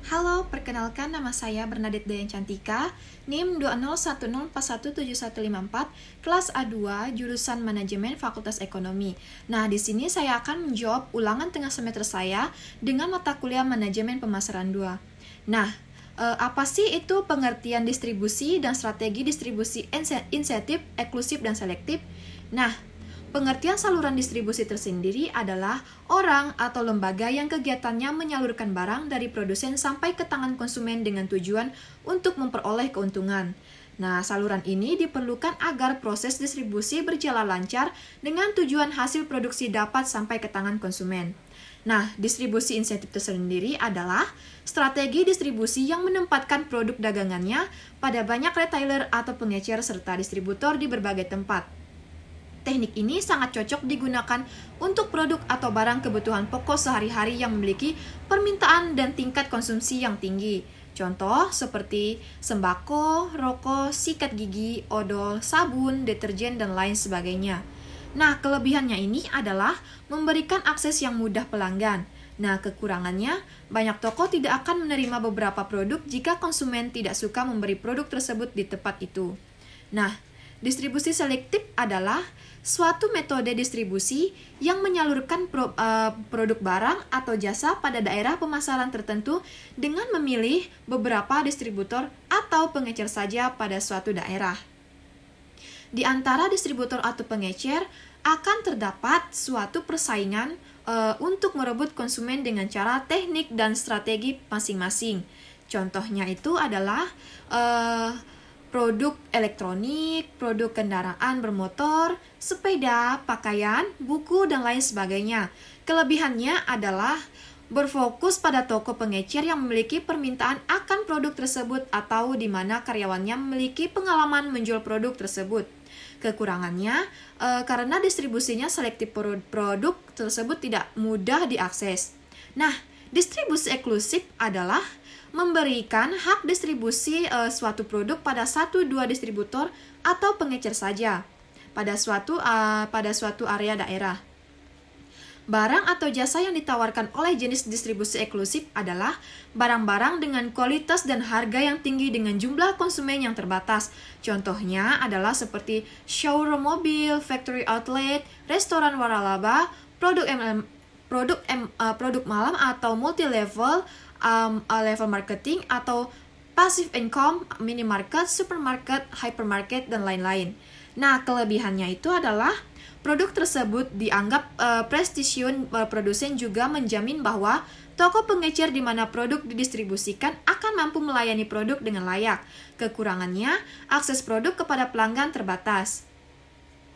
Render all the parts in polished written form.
Halo, perkenalkan nama saya Bernadette Dayan Cantika, NIM 20104171154, kelas A2, jurusan Manajemen Fakultas Ekonomi. Nah, di sini saya akan menjawab ulangan tengah semester saya dengan mata kuliah Manajemen Pemasaran 2. Nah, apa sih itu pengertian distribusi dan strategi distribusi insentif, eksklusif, dan selektif? Nah, pengertian saluran distribusi tersendiri adalah orang atau lembaga yang kegiatannya menyalurkan barang dari produsen sampai ke tangan konsumen dengan tujuan untuk memperoleh keuntungan. Nah, saluran ini diperlukan agar proses distribusi berjalan lancar dengan tujuan hasil produksi dapat sampai ke tangan konsumen. Nah, distribusi insentif tersendiri adalah strategi distribusi yang menempatkan produk dagangannya pada banyak retailer atau pengecer serta distributor di berbagai tempat. Teknik ini sangat cocok digunakan untuk produk atau barang kebutuhan pokok sehari-hari yang memiliki permintaan dan tingkat konsumsi yang tinggi. Contoh seperti sembako, rokok, sikat gigi, odol, sabun, deterjen, dan lain sebagainya. Nah, kelebihannya ini adalah memberikan akses yang mudah pelanggan. Nah, kekurangannya, banyak toko tidak akan menerima beberapa produk jika konsumen tidak suka memberi produk tersebut di tempat itu. Nah, distribusi selektif adalah suatu metode distribusi yang menyalurkan produk barang atau jasa pada daerah pemasaran tertentu dengan memilih beberapa distributor atau pengecer saja pada suatu daerah. Di antara distributor atau pengecer akan terdapat suatu persaingan untuk merebut konsumen dengan cara teknik dan strategi masing-masing. Contohnya itu adalah produk elektronik, produk kendaraan bermotor, sepeda, pakaian, buku, dan lain sebagainya. Kelebihannya adalah berfokus pada toko pengecer yang memiliki permintaan akan produk tersebut atau di mana karyawannya memiliki pengalaman menjual produk tersebut. Kekurangannya, karena distribusinya selektif produk tersebut tidak mudah diakses. Nah, distribusi eksklusif adalah memberikan hak distribusi suatu produk pada 1-2 distributor atau pengecer saja pada suatu area daerah. Barang atau jasa yang ditawarkan oleh jenis distribusi eksklusif adalah barang-barang dengan kualitas dan harga yang tinggi dengan jumlah konsumen yang terbatas. Contohnya adalah seperti showroom mobil, factory outlet, restoran waralaba, produk malam atau multi-level, level marketing atau passive income, minimarket, supermarket, hypermarket, dan lain-lain. Nah, kelebihannya itu adalah produk tersebut dianggap prestisiun. Produsen juga menjamin bahwa toko pengecer di mana produk didistribusikan akan mampu melayani produk dengan layak. Kekurangannya, akses produk kepada pelanggan terbatas.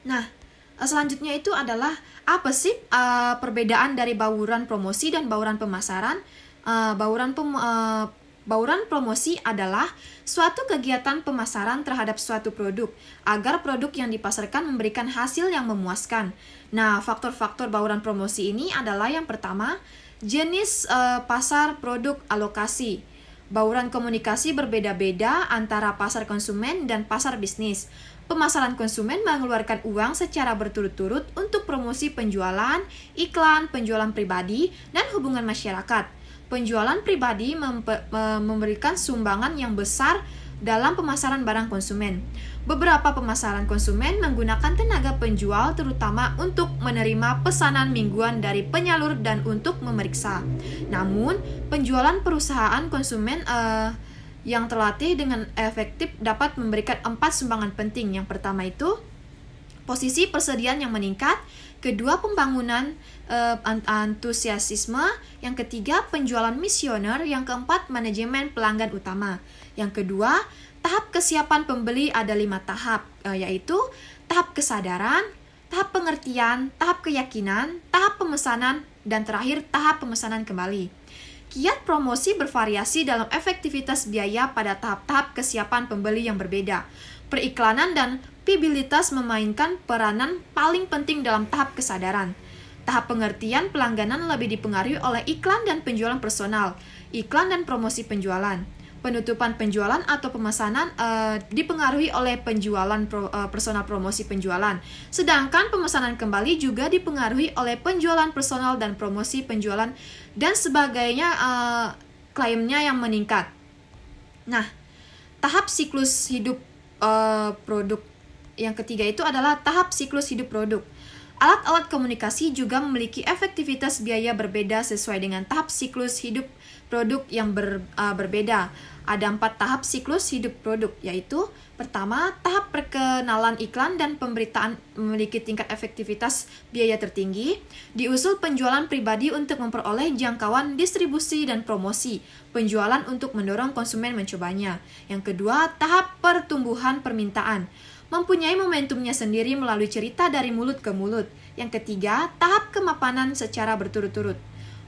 Nah, selanjutnya itu adalah apa sih perbedaan dari bauran promosi dan bauran pemasaran? Bauran promosi adalah suatu kegiatan pemasaran terhadap suatu produk agar produk yang dipasarkan memberikan hasil yang memuaskan. Nah, faktor-faktor bauran promosi ini adalah yang pertama, jenis pasar produk alokasi. Bauran komunikasi berbeda-beda antara pasar konsumen dan pasar bisnis. Pemasaran konsumen mengeluarkan uang secara berturut-turut untuk promosi penjualan, iklan, penjualan pribadi, dan hubungan masyarakat. Penjualan pribadi memberikan sumbangan yang besar dalam pemasaran barang konsumen. Beberapa pemasaran konsumen menggunakan tenaga penjual terutama untuk menerima pesanan mingguan dari penyalur dan untuk memeriksa. Namun, penjualan perusahaan konsumen yang terlatih dengan efektif dapat memberikan 4 sumbangan penting. Yang pertama itu posisi persediaan yang meningkat, kedua pembangunan antusiasme, yang ketiga penjualan misioner, yang keempat manajemen pelanggan utama. Yang kedua, tahap kesiapan pembeli ada 5 tahap, yaitu tahap kesadaran, tahap pengertian, tahap keyakinan, tahap pemesanan, dan terakhir tahap pemesanan kembali. Kiat promosi bervariasi dalam efektivitas biaya pada tahap-tahap kesiapan pembeli yang berbeda. Periklanan dan viabilitas memainkan peranan paling penting dalam tahap kesadaran. Tahap pengertian pelangganan lebih dipengaruhi oleh iklan dan penjualan personal, iklan dan promosi penjualan. Penutupan penjualan atau pemesanan dipengaruhi oleh penjualan personal promosi penjualan. Sedangkan pemesanan kembali juga dipengaruhi oleh penjualan personal dan promosi penjualan dan sebagainya klaimnya yang meningkat. Nah, tahap siklus hidup produk yang ketiga itu adalah tahap siklus hidup produk. Alat-alat komunikasi juga memiliki efektivitas biaya berbeda sesuai dengan tahap siklus hidup produk yang berbeda. Ada 4 tahap siklus hidup produk, yaitu pertama, tahap perkenalan iklan dan pemberitaan memiliki tingkat efektivitas biaya tertinggi. Diusul penjualan pribadi untuk memperoleh jangkauan distribusi dan promosi. Penjualan untuk mendorong konsumen mencobanya. Yang kedua, tahap pertumbuhan permintaan. Mempunyai momentumnya sendiri melalui cerita dari mulut ke mulut. Yang ketiga, tahap kemapanan secara berturut-turut.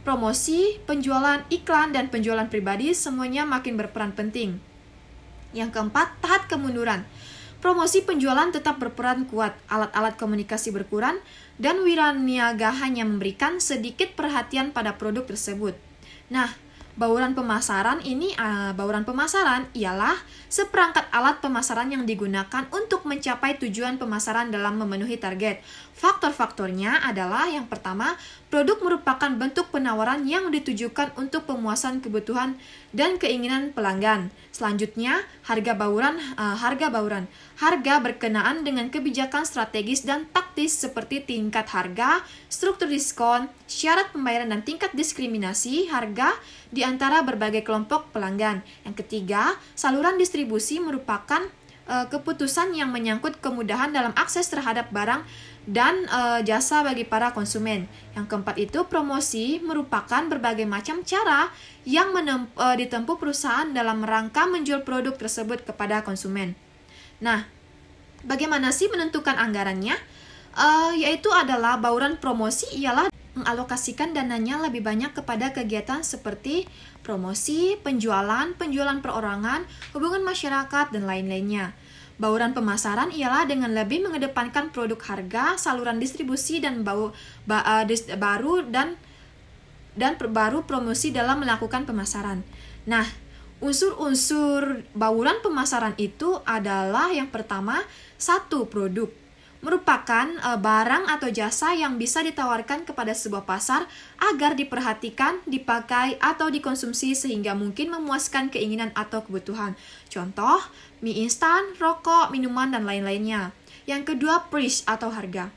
Promosi, penjualan iklan, dan penjualan pribadi semuanya makin berperan penting. Yang keempat, tahap kemunduran. Promosi penjualan tetap berperan kuat, alat-alat komunikasi berkurang, dan wiraniaga hanya memberikan sedikit perhatian pada produk tersebut. Nah, bauran pemasaran ialah seperangkat alat pemasaran yang digunakan untuk mencapai tujuan pemasaran dalam memenuhi target. Faktor-faktornya adalah yang pertama, produk merupakan bentuk penawaran yang ditujukan untuk pemuasan kebutuhan dan keinginan pelanggan. Selanjutnya, harga bauran. Harga berkenaan dengan kebijakan strategis dan taktis seperti tingkat harga, struktur diskon, syarat pembayaran dan tingkat diskriminasi harga di antara berbagai kelompok pelanggan. Yang ketiga, saluran distribusi merupakan keputusan yang menyangkut kemudahan dalam akses terhadap barang dan jasa bagi para konsumen. Yang keempat itu, promosi merupakan berbagai macam cara yang ditempuh perusahaan dalam rangka menjual produk tersebut kepada konsumen. Nah, bagaimana sih menentukan anggarannya? Yaitu adalah bauran promosi ialah mengalokasikan dananya lebih banyak kepada kegiatan seperti promosi, penjualan perorangan, hubungan masyarakat, dan lain-lainnya. Bauran pemasaran ialah dengan lebih mengedepankan produk harga, saluran distribusi, dan baru promosi dalam melakukan pemasaran. Nah, unsur-unsur bauran pemasaran itu adalah yang pertama, satu, produk. Merupakan barang atau jasa yang bisa ditawarkan kepada sebuah pasar agar diperhatikan, dipakai, atau dikonsumsi sehingga mungkin memuaskan keinginan atau kebutuhan. Contoh, mie instan, rokok, minuman, dan lain-lainnya. Yang kedua, price atau harga.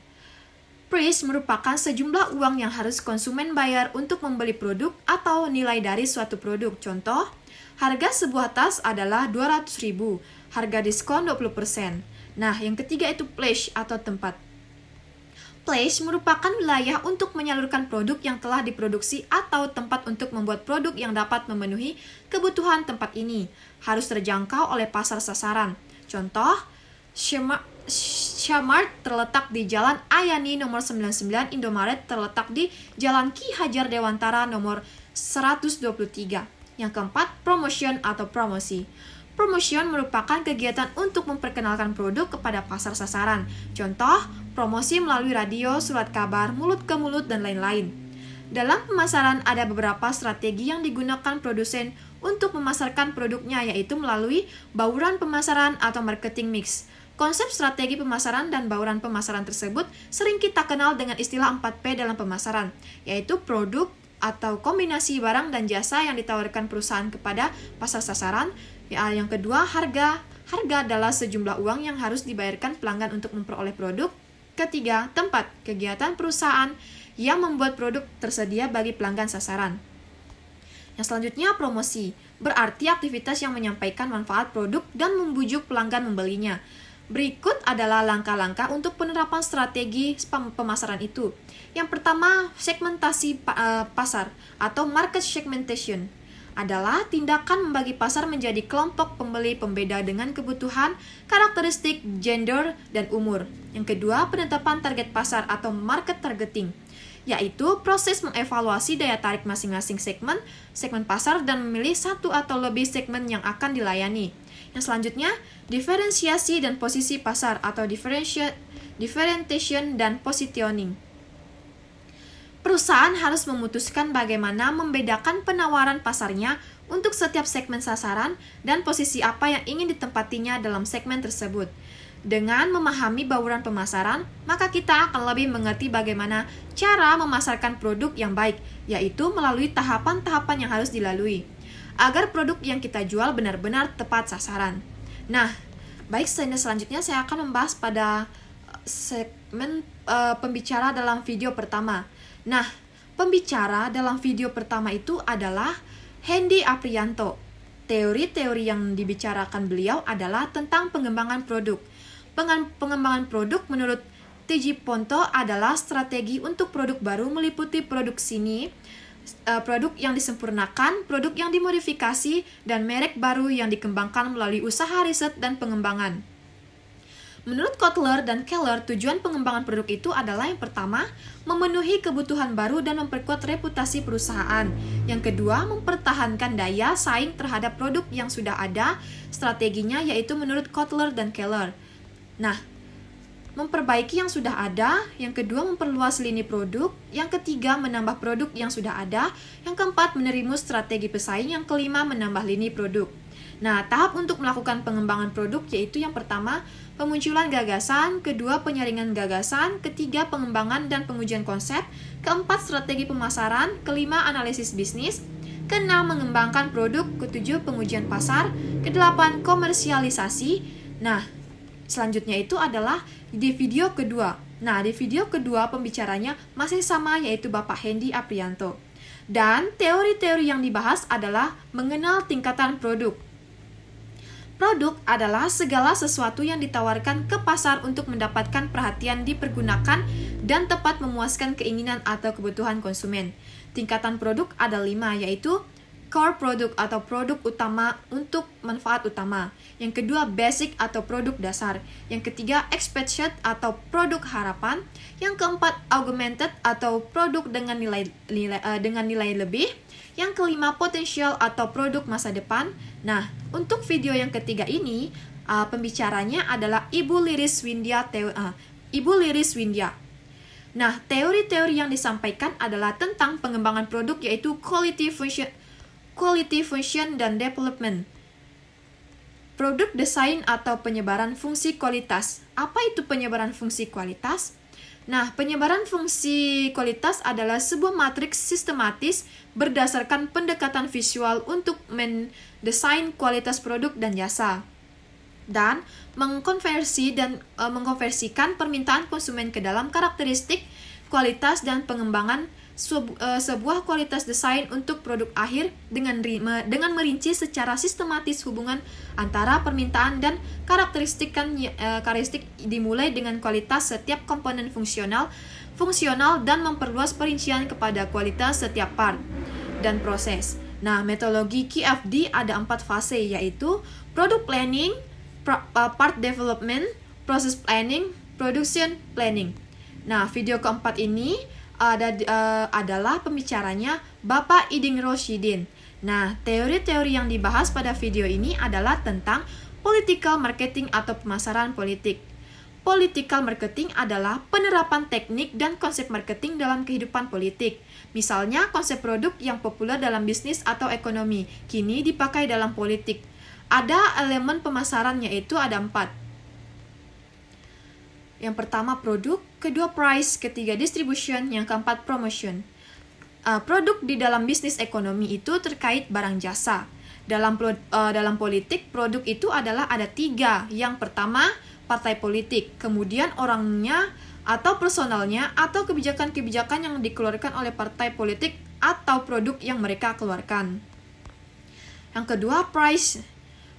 Price merupakan sejumlah uang yang harus konsumen bayar untuk membeli produk atau nilai dari suatu produk. Contoh, harga sebuah tas adalah 200.000, harga diskon 20%. Nah, yang ketiga itu place atau tempat. Place merupakan wilayah untuk menyalurkan produk yang telah diproduksi atau tempat untuk membuat produk yang dapat memenuhi kebutuhan tempat ini. Harus terjangkau oleh pasar sasaran. Contoh, Shmart terletak di Jalan Ayani nomor 99, Indomaret terletak di Jalan Ki Hajar Dewantara nomor 123. Yang keempat, promotion atau promosi. Promotion merupakan kegiatan untuk memperkenalkan produk kepada pasar sasaran. Contoh, promosi melalui radio, surat kabar, mulut ke mulut, dan lain-lain. Dalam pemasaran ada beberapa strategi yang digunakan produsen untuk memasarkan produknya, yaitu melalui bauran pemasaran atau marketing mix. Konsep strategi pemasaran dan bauran pemasaran tersebut sering kita kenal dengan istilah 4P dalam pemasaran, yaitu produk atau kombinasi barang dan jasa yang ditawarkan perusahaan kepada pasar sasaran. Yang kedua, harga. Harga adalah sejumlah uang yang harus dibayarkan pelanggan untuk memperoleh produk. Ketiga, tempat. Kegiatan perusahaan yang membuat produk tersedia bagi pelanggan sasaran. Yang selanjutnya, promosi. Berarti aktivitas yang menyampaikan manfaat produk dan membujuk pelanggan membelinya. Berikut adalah langkah-langkah untuk penerapan strategi pemasaran itu. Yang pertama, segmentasi pasar atau market segmentation adalah tindakan membagi pasar menjadi kelompok pembeli pembeda dengan kebutuhan, karakteristik, gender, dan umur. Yang kedua, penetapan target pasar atau market targeting, yaitu proses mengevaluasi daya tarik masing-masing segmen pasar dan memilih satu atau lebih segmen yang akan dilayani. Yang selanjutnya, diferensiasi dan posisi pasar atau differentiation dan positioning. Perusahaan harus memutuskan bagaimana membedakan penawaran pasarnya untuk setiap segmen sasaran dan posisi apa yang ingin ditempatinya dalam segmen tersebut. Dengan memahami bauran pemasaran, maka kita akan lebih mengerti bagaimana cara memasarkan produk yang baik, yaitu melalui tahapan-tahapan yang harus dilalui. agar produk yang kita jual benar-benar tepat sasaran. Nah, baik, selanjutnya saya akan membahas pada segmen pembicara dalam video pertama. Nah, pembicara dalam video pertama itu adalah Hendy Aprianto. Teori-teori yang dibicarakan beliau adalah tentang pengembangan produk. Pengembangan produk menurut TG Ponto adalah strategi untuk produk baru meliputi produk produk yang disempurnakan, produk yang dimodifikasi, dan merek baru yang dikembangkan melalui usaha riset dan pengembangan. Menurut Kotler dan Keller, tujuan pengembangan produk itu adalah yang pertama, memenuhi kebutuhan baru dan memperkuat reputasi perusahaan. Yang kedua, mempertahankan daya saing terhadap produk yang sudah ada. Strateginya yaitu menurut Kotler dan Keller. Nah, memperbaiki yang sudah ada. Yang kedua, memperluas lini produk. Yang ketiga, menambah produk yang sudah ada. Yang keempat, menerima strategi pesaing. Yang kelima, menambah lini produk. Nah, tahap untuk melakukan pengembangan produk yaitu yang pertama, pemunculan gagasan, kedua, penyaringan gagasan, ketiga, pengembangan dan pengujian konsep, keempat, strategi pemasaran, kelima, analisis bisnis, keenam, mengembangkan produk, ketujuh, pengujian pasar, kedelapan, komersialisasi. Nah, selanjutnya itu adalah di video kedua. Nah, di video kedua pembicaranya masih sama, yaitu Bapak Hendy Aprianto. Dan teori-teori yang dibahas adalah mengenal tingkatan produk. Produk adalah segala sesuatu yang ditawarkan ke pasar untuk mendapatkan perhatian, dipergunakan, dan tepat memuaskan keinginan atau kebutuhan konsumen. Tingkatan produk ada 5, yaitu core product atau produk utama untuk manfaat utama. Yang kedua, basic atau produk dasar. Yang ketiga, expected atau produk harapan. Yang keempat, augmented atau produk dengan nilai lebih. Yang kelima, potensial atau produk masa depan. Nah, untuk video yang ketiga ini, pembicaranya adalah Ibu Liris Windia. Nah, teori-teori yang disampaikan adalah tentang pengembangan produk, yaitu quality function dan development. Produk desain atau penyebaran fungsi kualitas. Apa itu penyebaran fungsi kualitas? Nah, penyebaran fungsi kualitas adalah sebuah matriks sistematis berdasarkan pendekatan visual untuk mendesain kualitas produk dan jasa, dan mengkonversikan permintaan konsumen ke dalam karakteristik kualitas dan pengembangan sebuah kualitas desain untuk produk akhir dengan merinci secara sistematis hubungan antara permintaan dan karakteristik dimulai dengan kualitas setiap komponen fungsional dan memperluas perincian kepada kualitas setiap part dan proses. Nah, metodologi QFD ada 4 fase, yaitu product planning, part development, process planning, production planning. Nah, video keempat ini adalah pembicaranya Bapak Iding Roshidin. Nah, teori-teori yang dibahas pada video ini adalah tentang political marketing atau pemasaran politik. Political marketing adalah penerapan teknik dan konsep marketing dalam kehidupan politik. Misalnya, konsep produk yang populer dalam bisnis atau ekonomi, kini dipakai dalam politik. Ada elemen pemasaran, yaitu ada 4. Yang pertama produk, kedua price, ketiga distribution, yang keempat promotion. Produk di dalam bisnis ekonomi itu terkait barang jasa. Dalam politik, produk itu adalah ada 3. Yang pertama, partai politik, kemudian orangnya atau personalnya, atau kebijakan-kebijakan yang dikeluarkan oleh partai politik atau produk yang mereka keluarkan. Yang kedua, price.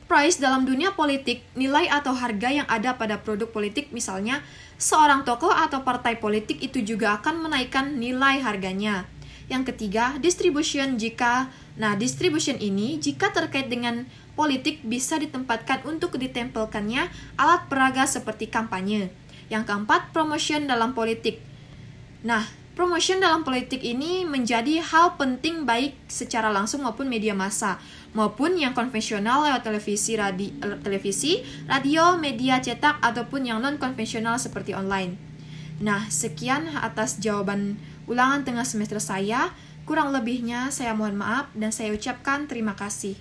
Price dalam dunia politik, nilai atau harga yang ada pada produk politik, misalnya seorang tokoh atau partai politik itu juga akan menaikkan nilai harganya. Yang ketiga, distribution. Distribution ini jika terkait dengan politik bisa ditempatkan untuk ditempelkannya alat peraga seperti kampanye. Yang keempat, promotion dalam politik. Nah, promotion dalam politik ini menjadi hal penting baik secara langsung maupun media massa, maupun yang konvensional lewat televisi, radio, media cetak, ataupun yang non-konvensional seperti online. Nah, sekian atas jawaban ulangan tengah semester saya. Kurang lebihnya saya mohon maaf dan saya ucapkan terima kasih.